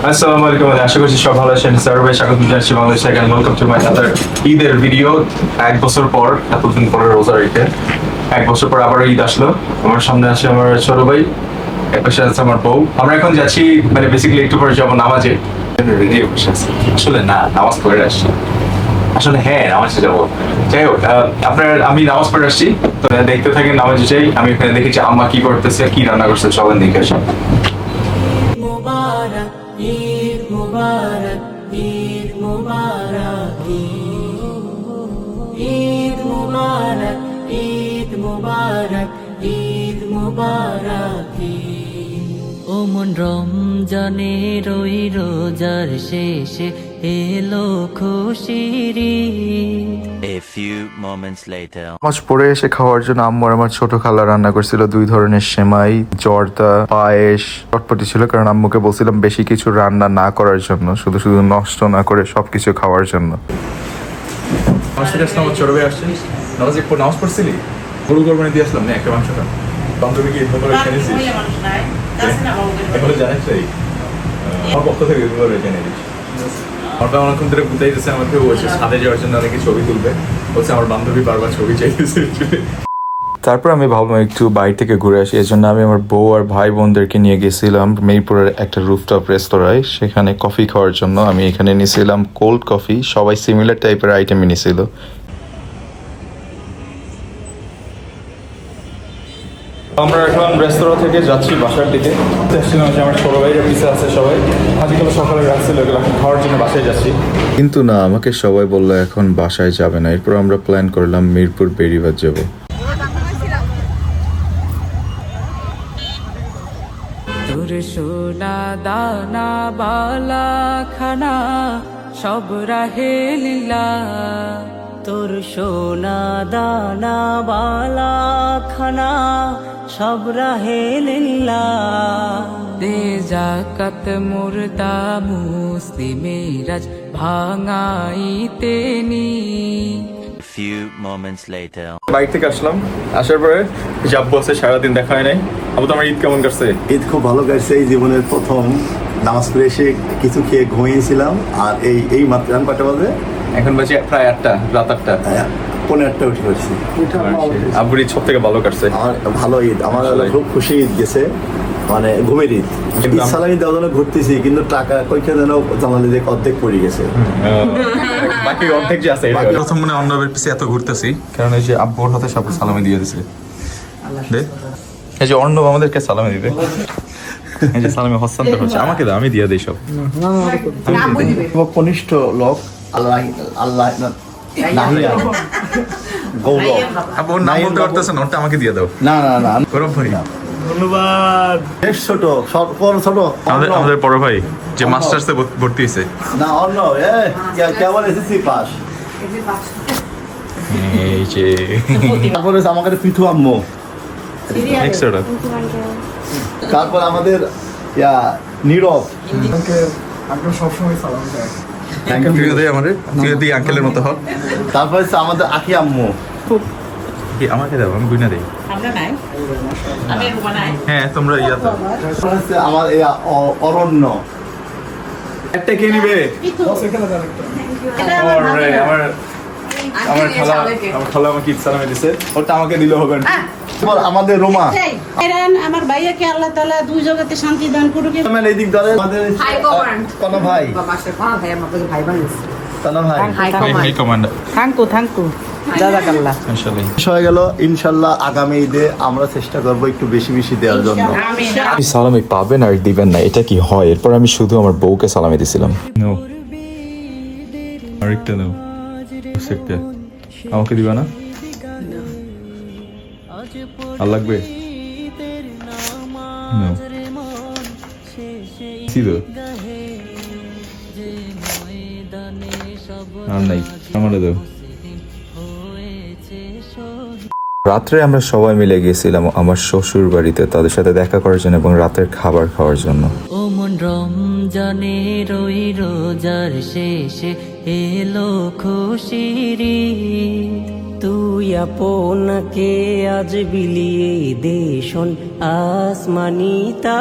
আসসালামু আলাইকুম, আশা করছি সব ভালো আছেন। স্যার ভাই স্বাগত জানাচ্ছি বাংলাদেশ থেকে। ওয়েলকাম টু মাই আদার ঈদের ভিডিও। এক বছর পর, এতদিন পরে রোজা রেখে এক বছর পর আবারও ঈদ আসলো। আমার সামনে আছে আমার ছোট ভাই, এক পাশে আছে আমার বউ। আমরা এখন যাচ্ছি, মানে বেসিক্যালি একটু পরে যাবো নামাজে। রেডি হয়ে বসে আছি। আসলে না, নামাজ পড়ে আসছি। আসলে হ্যাঁ, নামাজে যাবো। যাই হোক, আমি নামাজ পড়ে আসছি, তো দেখতে থাকেন নামাজে যাই। আমি এখানে দেখেছি আম্মা কি করতেছে, কি রান্না করছে, চলেন দেখে আসি। मुबारक ईद मुबारक ईद मुबारक ईद मुबारक ईद मुबारक ईद मुबारक ও মন রমজানের ওই রোজার শেষে এলো খুশির A few moments later. নামাজ পড়ে এসে খাওয়ার জন্য আম্মু আর আমার ছোট খালা রান্না করছিল 2 ধরনের সেমাই, জর্দা, পায়েস, চটপটি ছিল। কারণ আম্মুকে বলছিলাম বেশি কিছু রান্না না করার জন্য, শুধু শুধু নষ্ট না করে সবকিছু খাওয়ার জন্য। আমার ছোট ভাই আসছে, নামাজ পড়ছিলি, গরু কোরবানি দিয়ে আসলাম না একটা মাংসটা। বান্ধবী কি এগুলো জেনেছিস? এগুলো জানিস তাই? আমার পক্ষ থেকে এগুলো জেনে দিস। আমার অনেকক্ষণ ধরে বুঝাইতেছে আমাকে, বলছে ছাদে যাওয়ার জন্য অনেকে ছবি তুলবে, বলছে আমার বান্ধবী বারবার ছবি চাইতেছে। তারপর আমি ভাবলাম একটু বাইরে থেকে ঘুরে আসি, এর জন্য আমি আমার বউ আর ভাই বোনদেরকে নিয়ে গেছিলাম মিরপুরের একটা রুফটপ রেস্তোরাঁয়, সেখানে কফি খাওয়ার জন্য। আমি এখানে নিয়েছিলাম কোল্ড কফি, সবাই সিমিলার টাইপের আইটেমই নিয়েছিল। আমরা এখন রেস্তোরাঁ থেকে যাচ্ছি বাসার দিকে। দেখছিলাম যে আমার ছোট ভাইয়ের পিছে আছে সবাই, আজকাল সকালে রাখছিল এগুলো এখন খাওয়ার জন্য বাসায় যাচ্ছি। কিন্তু না, আমাকে সবাই বললো এখন বাসায় যাবে না। এরপর আমরা প্ল্যান করলাম মিরপুর বেড়িবাঁধ যাবো। তোর সোনা দানা বালা খানা সব রাহে লীলা তোর সোনা দানা বালা খানা সব রাহে লীলা দে জাকাত মুর্দা মুসলিমেরাজ ভাঙাইতে নি। A few moments later. Bike থেকে আসলাম, আসার পরে যাবো আছে, সারাদিন দেখা হয় নাই। আবু তো আমার ঈদ কেমন কাটছে? ঈদ খুব ভালো কাটছে। এই জীবনের প্রথম নামাজ পড়ে এসে কিছু খেয়ে ঘুমিয়েছিলাম। আর এই মাত্র কটা বাজে? এখন বাজে প্রায় 8টা, রাত 8টা। 15টা উঠে পড়ছি। আব্বুর ঈদ সব থেকে ভালো কাটছে। আমার ভালো ঈদ, আমার খুব খুশি ঈদ গেছে, মানে ঘুমের ঈদ। ঈদ সালামি দেওয়ার জন্য ঘুরতেছি, কিন্তু টাকা কইকে যেন জানালে যে অর্ধেক পড়ে গেছে। বাকি অর্ধেক যে আছে, প্রথম মনে অন্নবের পিছে এত ঘুরতেছি কারণ এই যে আব্বুর হাতে সব সালামি দিয়ে দিছে। এই যে অর্ণব আমাদেরকে সালামি দিবে, এই যে সালামি হস্তান্তর হচ্ছে আমাকে দাও, আমি দিয়ে দিই সব। কনিষ্ঠ লোক আল্লাহ আল্লাহ গৌরব। আব্বুর নাম বলতে পারতেছে না, ওটা আমাকে দিয়ে দাও। না না না, গৌরব ভাই ধন্যবাদ। বেশ ছোট, সব ছোট। আমাদের বড় ভাই যে মাস্টার্সে ভর্তি হয়েছে। না অন্য কেবল এসএসসি পাস। এই যে তারপরে আমাদের পিঠু আম্মু, নেক্সট অর্ডার। তারপর আমাদের নীরব। তুই দে আমারে, তুই দি আঙ্কেলের মতো হ। তারপর হচ্ছে আমাদের আখি আম্মু। আমাকে দাও, আমি গুইনা দেই। হ্যাঁ তোমরা ইয়া তো। তারপর হচ্ছে আমার অরণ্য। একটা কে নিবে? আমার খালা আমাকে ঈদ সালামি দিছে, ওটা আমাকে দিলে হবে না। তারপর আমাদের রোমা। আমার ভাইয়াকে আল্লাহ তাআলা দুই জগতে শান্তি দান করুক। এই দিক ধরে আমাদের কোনো ভাই, কোনো ভাই হাই কমান্ডার থ্যাংকু জাযাকাল্লাহ। হয়ে গেল। ইনশাল্লাহ আগামী ঈদে আমরা চেষ্টা করবো একটু বেশি বেশি দেওয়ার জন্য। আপনি সালামি পাবেন আর দিবেন না, এটা কি হয়? এরপর আমি শুধু আমার বউকে সালামি দিছিলাম। নো আরেকটা দাও, সেটটা আমাকে দিবা না? আর লাগবে? নো সিদো আর নাই, আমারে দাও। রাত্রে আমরা সবাই মিলে গিয়েছিলাম আমার শ্বশুর বাড়িতে তাদের সাথে দেখা করার জন্য এবং রাতের খাবার খাওয়ার জন্য। ও মন রমজানের ওই রোজার শেষে এলো খুশির তুই আপনাকে আজ বিলিয়ে দে শোন আসমানি তা